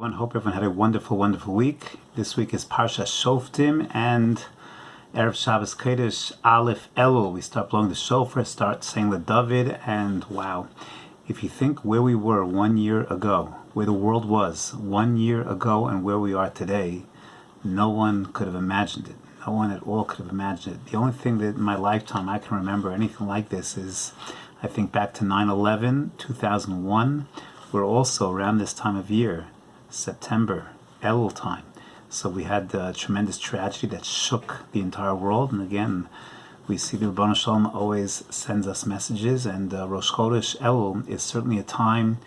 I hope everyone had a wonderful, wonderful week. This week is Parsha Shoftim and Erev Shabbos Kodesh Aleph Elul. We start blowing the shofar, start saying the David, and wow, if you think where we were 1 year ago, where the world was 1 year ago and where we are today, no one could have imagined it. No one at all could have imagined it. The only thing that in my lifetime I can remember anything like this is, I think back to 9/11, 2001. We're also around this time of year, September, Elul time. So we had a tremendous tragedy that shook the entire world. And again, we see the Ribono Shel Olam always sends us messages, and Rosh Chodesh Elul is certainly a time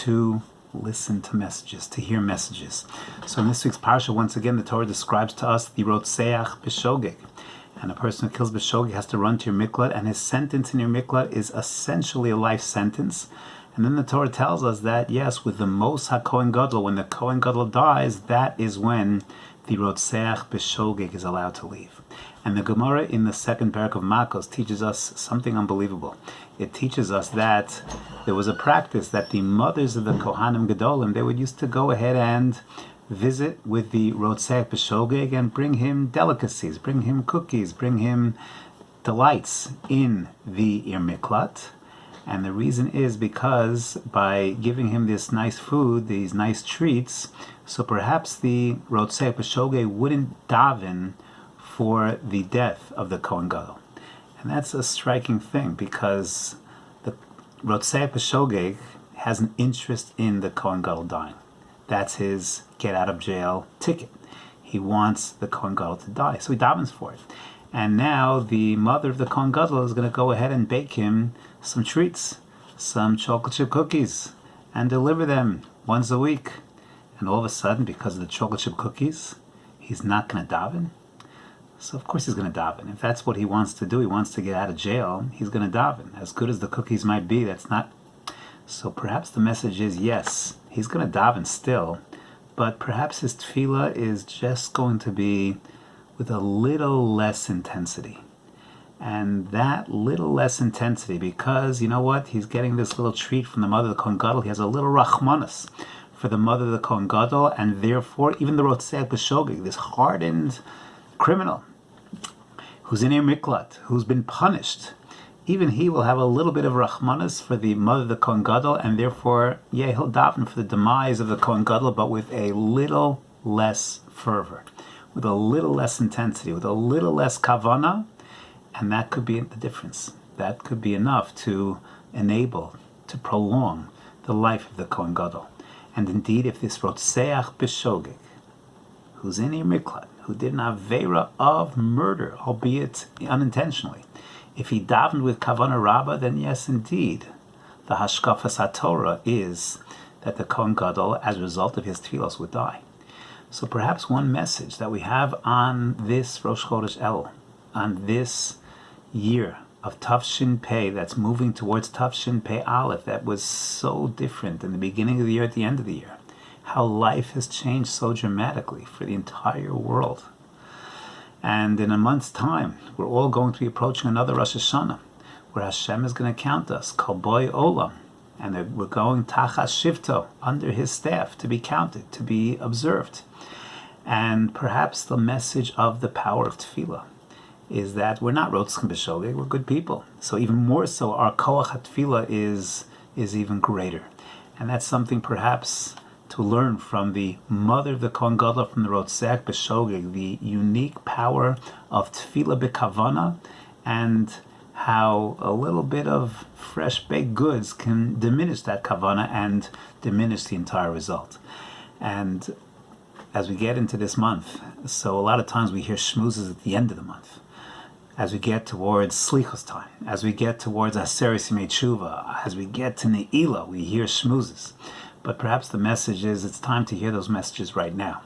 to listen to messages, to hear messages. So in this week's parsha, once again, the Torah describes to us the Rotseach B'Shogeg. And a person who kills B'Shogeg has to run to your miklat, and his sentence in your miklat is essentially a life sentence. And then the Torah tells us that, yes, with the Mos HaKohen Gadol, when the Kohen Gadol dies, that is when the Rotseach B'Shogeg is allowed to leave. And the Gemara in the second parak of Makos teaches us something unbelievable. It teaches us that there was a practice that the mothers of the Kohanim Gedolim, they would used to go ahead and visit with the Rotseach B'Shogeg and bring him delicacies, bring him cookies, bring him delights in the Ir Miklat. And the reason is because by giving him this nice food, these nice treats, so perhaps the Rotseach B'Shogeg wouldn't daven for the death of the Kohen Gadol. And that's a striking thing, because the Rotseach B'Shogeg has an interest in the Kohen Gadol dying. That's his get out of jail ticket. He wants the Kohen Gadol to die, so he davens for it. And now the mother of the Kohen Gadol is going to go ahead and bake him some treats, some chocolate chip cookies, and deliver them once a week. And all of a sudden, because of the chocolate chip cookies, he's not going to daven? So of course he's going to daven. If that's what he wants to do, he wants to get out of jail, he's going to daven. As good as the cookies might be, that's not... So perhaps the message is, yes, he's going to daven still, but perhaps his tefillah is just going to be with a little less intensity. And that little less intensity, because, you know what, he's getting this little treat from the mother of the Kohen Gadol, he has a little rachmanas for the mother of the Kohen Gadol, and therefore even the Rotseach B'Shogeg, this hardened criminal who's in Ir Miklat, who's been punished, even he will have a little bit of rachmanas for the mother of the Kohen Gadol, and therefore, yeah, he'll daven for the demise of the Kohen Gadol, but with a little less fervor, with a little less intensity, with a little less kavana, and that could be the difference. That could be enough to enable, to prolong the life of the Kohen Gadol. And indeed, if this Rotseach B'Shogeg, who's in Ir Miklat, who did an avera of murder, albeit unintentionally, if he davened with kavana rabbah, then yes, indeed, the hashkafas haTorah is that the Kohen Gadol, as a result of his tefillos, would die. So perhaps one message that we have on this Rosh Chodesh Elul, on this year of Tafshin Pei that's moving towards Tafshin Pei Aleph, that was so different in the beginning of the year, at the end of the year, how life has changed so dramatically for the entire world. And in a month's time, we're all going to be approaching another Rosh Hashanah, where Hashem is going to count us, Kol Boi Olam, and that we're going Tachas Shivto, under his staff, to be counted, to be observed. And perhaps the message of the power of tefillah is that we're not Rotseach B'Shogeg, we're good people. So even more so, our koach tefillah is even greater. And that's something perhaps to learn from the mother of the Kohen Gadol, from the Rotseach B'Shogeg, the unique power of tefillah b'kavana, and how a little bit of fresh baked goods can diminish that kavana and diminish the entire result. And as we get into this month, so a lot of times we hear shmoozes at the end of the month. As we get towards Slichos time, as we get towards Aseret Yimei Tshuva, as we get to Ne'ilah, we hear shmoozes. But perhaps the message is, it's time to hear those messages right now.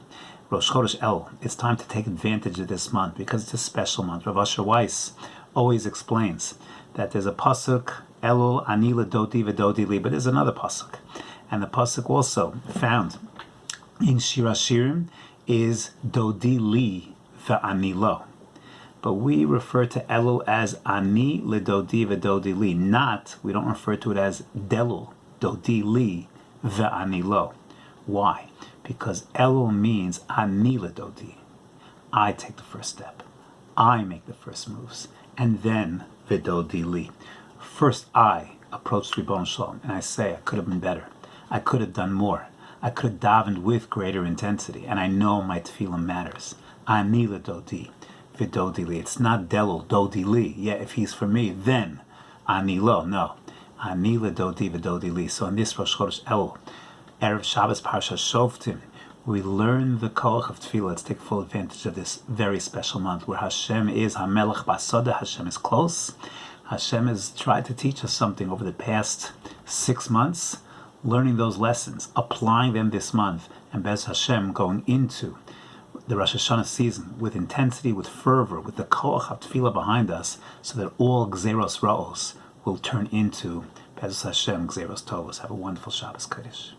Rosh Chodesh Elul, it's time to take advantage of this month, because it's a special month. Rav Asher Weiss always explains that there's a pasuk, Elul ani ledodi v'dodi li, but there's another pasuk. And the pasuk also found in Shir Hashirim is Dodi li v'ani lo. But we refer to Elul as Ani Lidodi V'Dodi Li. Not, we don't refer to it as Delul, Dodi Li V'Ani Lo. Why? because Elul means Ani Ledodi. I take the first step. I make the first moves. And then Vidodi Li. First I approach Ribbon Shalom and I say, I could have been better. I could have done more. I could have davened with greater intensity. And I know my tefillah matters. Ani Ledodi. Vidodi Li. It's not Delul, Dodi Li. Yeah, if he's for me, then Ani Lo. No. Ani Ledodi Vidodi Li. So in this Rosh Chodesh Elul, Erev Shabbos Parsha Shoftim, we learn the koach of tefillah. Let's take full advantage of this very special month where Hashem is HaMelech Basada. Hashem is close. Hashem has tried to teach us something over the past 6 months, learning those lessons, applying them this month, and Bez Hashem going into the Rosh Hashanah season with intensity, with fervor, with the koach of tefillah behind us, so that all Gzeros Ra'os will turn into Bez Hashem Gzeros Tovos. Have a wonderful Shabbos Kodesh.